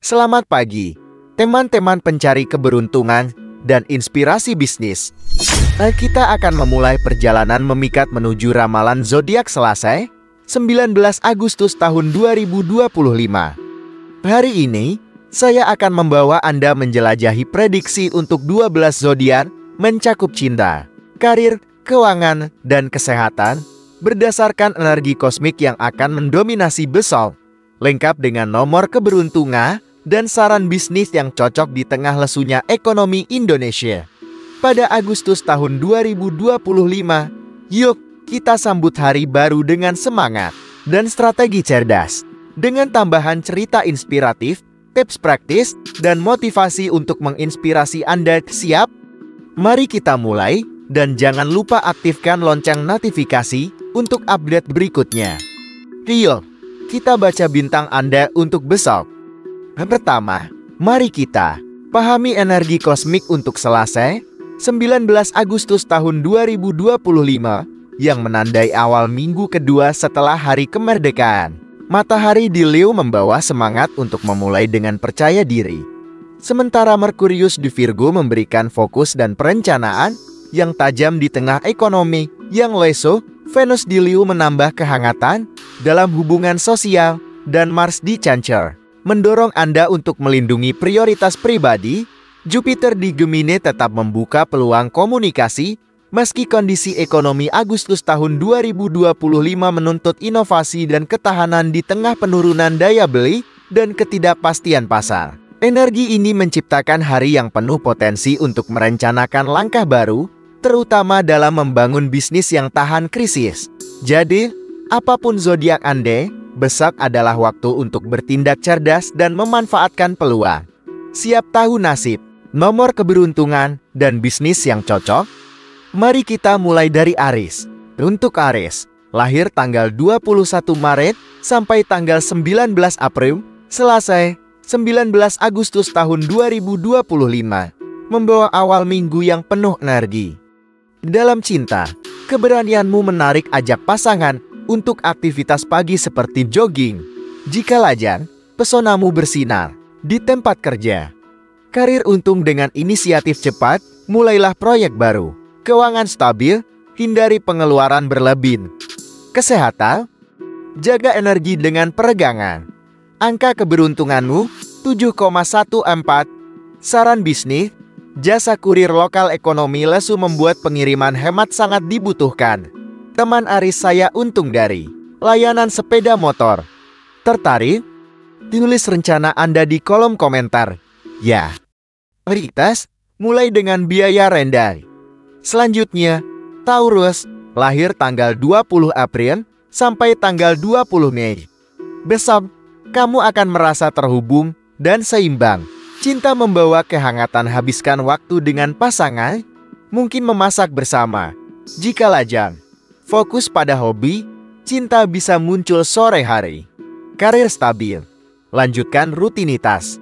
Selamat pagi, teman-teman pencari keberuntungan dan inspirasi bisnis. Kita akan memulai perjalanan memikat menuju ramalan zodiak Selasa, 19 Agustus tahun 2025. Hari ini, saya akan membawa Anda menjelajahi prediksi untuk 12 zodiak mencakup cinta, karir, keuangan, dan kesehatan berdasarkan energi kosmik yang akan mendominasi besok, lengkap dengan nomor keberuntungan dan saran bisnis yang cocok di tengah lesunya ekonomi Indonesia. Pada Agustus tahun 2025, yuk kita sambut hari baru dengan semangat dan strategi cerdas. Dengan tambahan cerita inspiratif, tips praktis, dan motivasi untuk menginspirasi Anda. Siap? Mari kita mulai, dan jangan lupa aktifkan lonceng notifikasi untuk update berikutnya. Yuk, kita baca bintang Anda untuk besok. Pertama, mari kita pahami energi kosmik untuk Selasa, 19 Agustus tahun 2025, yang menandai awal minggu kedua setelah hari kemerdekaan. Matahari di Leo membawa semangat untuk memulai dengan percaya diri. Sementara Merkurius di Virgo memberikan fokus dan perencanaan yang tajam di tengah ekonomi yang lesu. Venus di Leo menambah kehangatan dalam hubungan sosial, dan Mars di Cancer mendorong Anda untuk melindungi prioritas pribadi. Jupiter di Gemini tetap membuka peluang komunikasi, meski kondisi ekonomi Agustus tahun 2025 menuntut inovasi dan ketahanan di tengah penurunan daya beli dan ketidakpastian pasar. Energi ini menciptakan hari yang penuh potensi untuk merencanakan langkah baru, terutama dalam membangun bisnis yang tahan krisis. Jadi, apapun zodiak Anda, besok adalah waktu untuk bertindak cerdas dan memanfaatkan peluang. Siap tahu nasib, nomor keberuntungan, dan bisnis yang cocok? Mari kita mulai dari Aries. Untuk Aries, lahir tanggal 21 Maret sampai tanggal 19 April, Selasa, 19 Agustus tahun 2025, membawa awal minggu yang penuh energi. Dalam cinta, keberanianmu menarik ajak pasangan untuk aktivitas pagi seperti jogging. Jika lajang, pesonamu bersinar di tempat kerja. Karir untung dengan inisiatif cepat, mulailah proyek baru. Keuangan stabil, hindari pengeluaran berlebih. Kesehatan, jaga energi dengan peregangan. Angka keberuntunganmu 7,14. Saran bisnis, jasa kurir lokal ekonomi lesu membuat pengiriman hemat sangat dibutuhkan. Teman Aries saya untung dari layanan sepeda motor. Tertarik? Tulis rencana Anda di kolom komentar. Ya. Prioritas, mulai dengan biaya rendah. Selanjutnya, Taurus, lahir tanggal 20 April sampai tanggal 20 Mei. Besok, kamu akan merasa terhubung dan seimbang. Cinta membawa kehangatan, habiskan waktu dengan pasangan, mungkin memasak bersama. Jika lajang, fokus pada hobi, cinta bisa muncul sore hari. Karir stabil, lanjutkan rutinitas.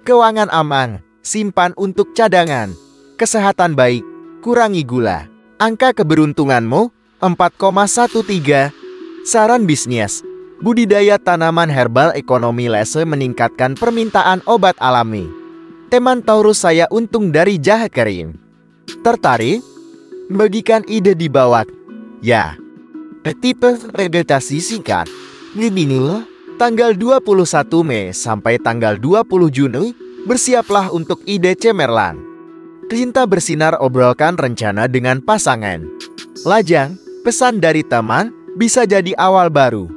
Keuangan aman, simpan untuk cadangan. Kesehatan baik, kurangi gula. Angka keberuntunganmu 4,13. Saran bisnis, budidaya tanaman herbal ekonomi lese meningkatkan permintaan obat alami. Teman Taurus saya untung dari jahe kering. Tertarik? Bagikan ide di bawah. Ya. Tipe vegetasi singkat. Gemini, tanggal 21 Mei sampai tanggal 20 Juni, bersiaplah untuk ide cemerlang. Cinta bersinar, obrolkan rencana dengan pasangan. Lajang, pesan dari teman bisa jadi awal baru.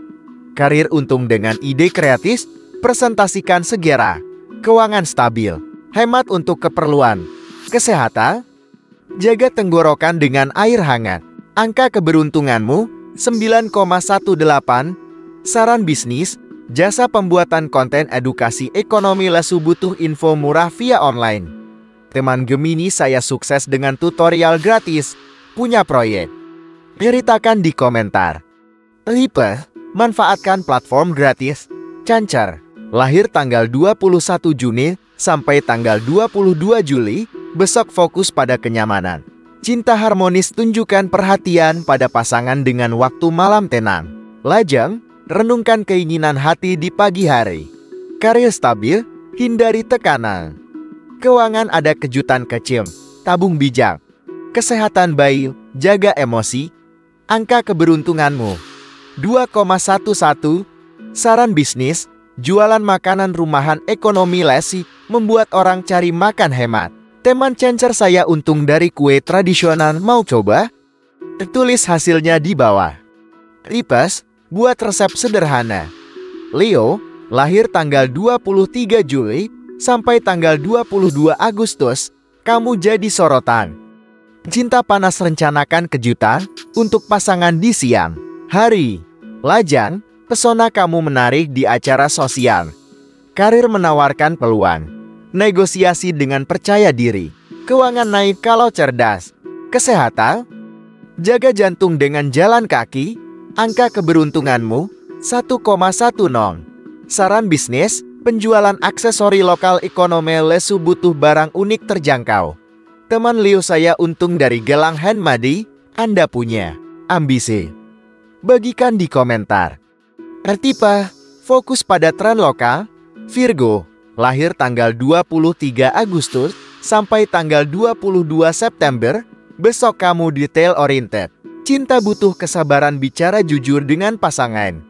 Karir untung dengan ide kreatif, presentasikan segera. Keuangan stabil, hemat untuk keperluan. Kesehatan, jaga tenggorokan dengan air hangat. Angka keberuntunganmu 9,18. Saran bisnis, jasa pembuatan konten edukasi ekonomi lesu butuh info murah via online. Teman Gemini saya sukses dengan tutorial gratis. Punya proyek? Ceritakan di komentar. Tipe, manfaatkan platform gratis. Cancer, lahir tanggal 21 Juni sampai tanggal 22 Juli, besok fokus pada kenyamanan. Cinta harmonis, tunjukkan perhatian pada pasangan dengan waktu malam tenang. Lajang, renungkan keinginan hati di pagi hari. Karir stabil, hindari tekanan. Keuangan ada kejutan kecil, tabung bijak. Kesehatan bayi, jaga emosi. Angka keberuntunganmu 2,11. Saran bisnis, jualan makanan rumahan ekonomi lesi, membuat orang cari makan hemat. Teman Cancer saya untung dari kue tradisional, mau coba? Tulis hasilnya di bawah. Request, buat resep sederhana. Leo, lahir tanggal 23 Juli sampai tanggal 22 Agustus, kamu jadi sorotan. Cinta panas, rencanakan kejutan untuk pasangan di siang hari. Lajang, pesona kamu menarik di acara sosial. Karir menawarkan peluang. Negosiasi dengan percaya diri. Keuangan naik kalau cerdas. Kesehatan, jaga jantung dengan jalan kaki. Angka keberuntunganmu 1,10. Saran bisnis, penjualan aksesori lokal ekonomi lesu, butuh barang unik terjangkau. Teman Leo saya untung dari gelang handmade. Anda punya ambisi? Bagikan di komentar. Tipe, fokus pada tren lokal. Virgo, lahir tanggal 23 Agustus sampai tanggal 22 September. Besok kamu detail oriented. Cinta butuh kesabaran, bicara jujur dengan pasangan.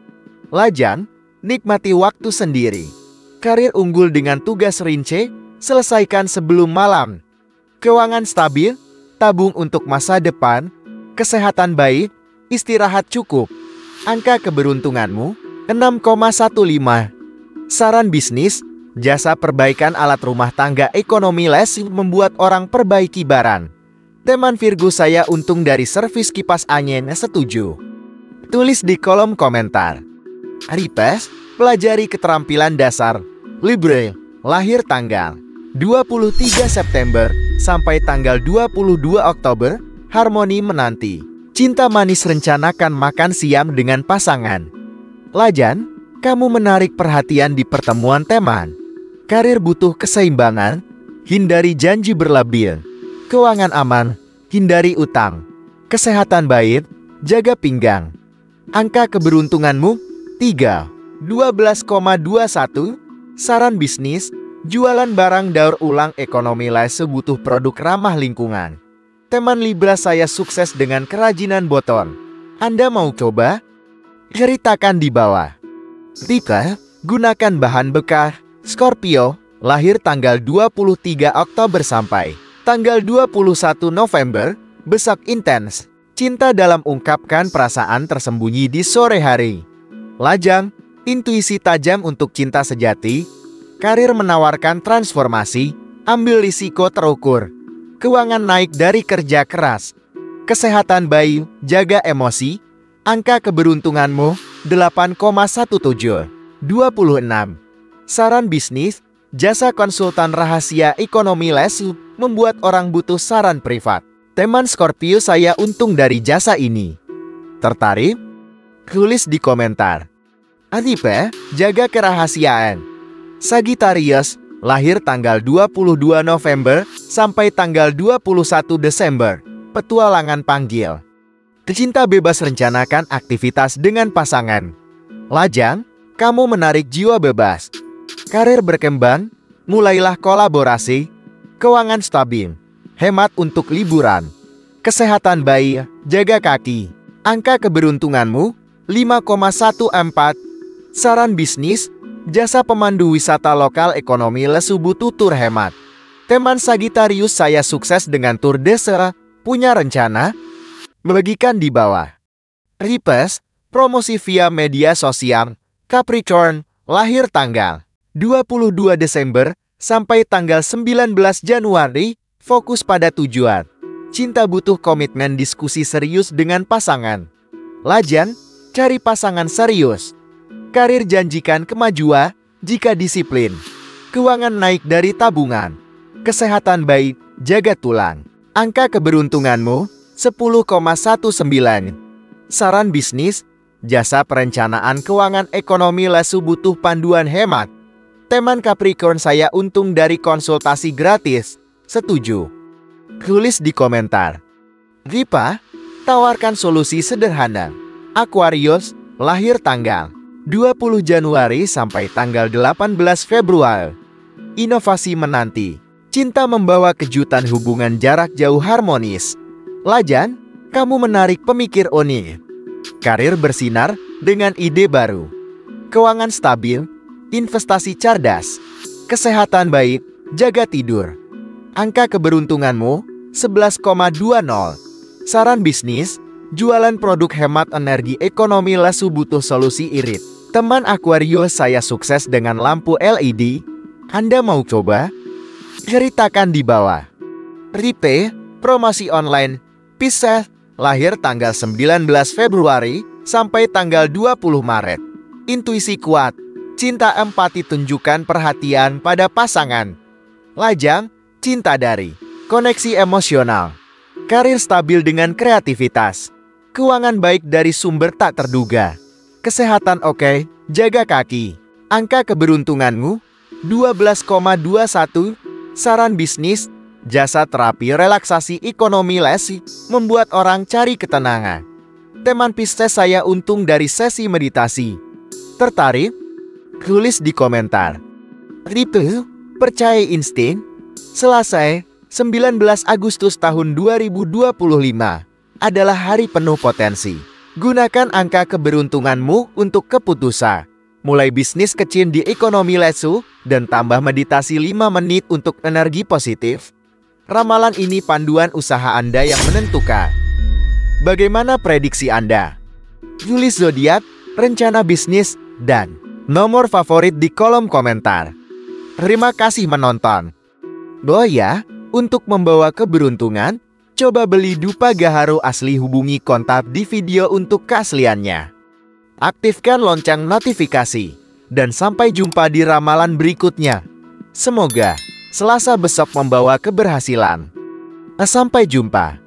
Lajang, nikmati waktu sendiri. Karir unggul dengan tugas rinci, selesaikan sebelum malam. Keuangan stabil, tabung untuk masa depan. Kesehatan baik, istirahat cukup. Angka keberuntunganmu 6,15. Saran bisnis, jasa perbaikan alat rumah tangga ekonomi lesi, membuat orang perbaiki barang. Teman Virgo saya untung dari servis kipas angin, setuju? Tulis di kolom komentar. Request, pelajari keterampilan dasar. Libra, lahir tanggal 23 September sampai tanggal 22 Oktober, harmoni menanti. Cinta manis, rencanakan makan siang dengan pasangan. Lajang, kamu menarik perhatian di pertemuan teman. Karir butuh keseimbangan, hindari janji berlebih. Keuangan aman, hindari utang. Kesehatan baik, jaga pinggang. Angka keberuntunganmu 3, 12,21. Saran bisnis, jualan barang daur ulang ekonomi lesi, butuh produk ramah lingkungan. Teman Libra saya sukses dengan kerajinan botol. Anda mau coba? Ceritakan di bawah. Tipe, gunakan bahan bekas. Scorpio, lahir tanggal 23 Oktober sampai tanggal 21 November. Besok intens. Cinta dalam, ungkapkan perasaan tersembunyi di sore hari. Lajang, intuisi tajam untuk cinta sejati. Karir menawarkan transformasi, ambil risiko terukur. Keuangan naik dari kerja keras. Kesehatan bayi, jaga emosi. Angka keberuntunganmu 8,17. 26. Saran bisnis, jasa konsultan rahasia ekonomi lesi, membuat orang butuh saran privat. Teman Scorpio saya untung dari jasa ini. Tertarik? Tulis di komentar. Tipe, jaga kerahasiaan. Sagittarius, lahir tanggal 22 November sampai tanggal 21 Desember. Petualangan panggil. Cinta bebas, rencanakan aktivitas dengan pasangan. Lajang, kamu menarik jiwa bebas. Karir berkembang, mulailah kolaborasi. Keuangan stabil, hemat untuk liburan. Kesehatan bayi, jaga kaki. Angka keberuntunganmu 5,14. Saran bisnis, jasa pemandu wisata lokal ekonomi lesu, butuh tur hemat. Teman Sagittarius saya sukses dengan tur desa, punya rencana? Bagikan di bawah. Request, promosi via media sosial. Capricorn, lahir tanggal 22 Desember sampai tanggal 19 Januari, fokus pada tujuan. Cinta butuh komitmen, diskusi serius dengan pasangan. Lajang, cari pasangan serius. Karir janjikan kemajuan jika disiplin. Keuangan naik dari tabungan. Kesehatan baik, jaga tulang. Angka keberuntunganmu 10,19. Saran bisnis, jasa perencanaan keuangan ekonomi lesu, butuh panduan hemat. Teman Capricorn saya untung dari konsultasi gratis. Setuju? Tulis di komentar. Ripa, tawarkan solusi sederhana. Aquarius, lahir tanggal 20 Januari sampai tanggal 18 Februari. inovasi menanti. Cinta membawa kejutan hubungan jarak jauh harmonis. Lajan, kamu menarik pemikir Oni. Karir bersinar dengan ide baru. Keuangan stabil, investasi cerdas, kesehatan baik, jaga tidur. Angka keberuntunganmu 11,20. Saran bisnis, jualan produk hemat energi ekonomi lesu butuh solusi irit. Teman Aquarius, saya sukses dengan lampu LED. Anda mau coba? Ceritakan di bawah. Ripe, promosi online, Pisces, lahir tanggal 19 Februari sampai tanggal 20 Maret. Intuisi kuat, cinta empati tunjukkan perhatian pada pasangan. Lajang, cinta dari koneksi emosional. Karir stabil dengan kreativitas. Keuangan baik dari sumber tak terduga. Kesehatan oke, jaga kaki. Angka keberuntunganmu 12,21. Saran bisnis, jasa terapi relaksasi ekonomi lesi membuat orang cari ketenangan. Teman Pisces, saya untung dari sesi meditasi. Tertarik? Tulis di komentar. Ripe, percaya insting. Selasa, 19 Agustus tahun 2025 adalah hari penuh potensi. Gunakan angka keberuntunganmu untuk keputusan. Mulai bisnis kecil di ekonomi lesu dan tambah meditasi 5 menit untuk energi positif. Ramalan ini panduan usaha Anda yang menentukan. Bagaimana prediksi Anda? Tulis zodiak, rencana bisnis, dan nomor favorit di kolom komentar. Terima kasih menonton. Ya, untuk membawa keberuntungan, coba beli dupa gaharu asli, hubungi kontak di video untuk keasliannya. Aktifkan lonceng notifikasi, dan sampai jumpa di ramalan berikutnya. Semoga Selasa besok membawa keberhasilan. Sampai jumpa.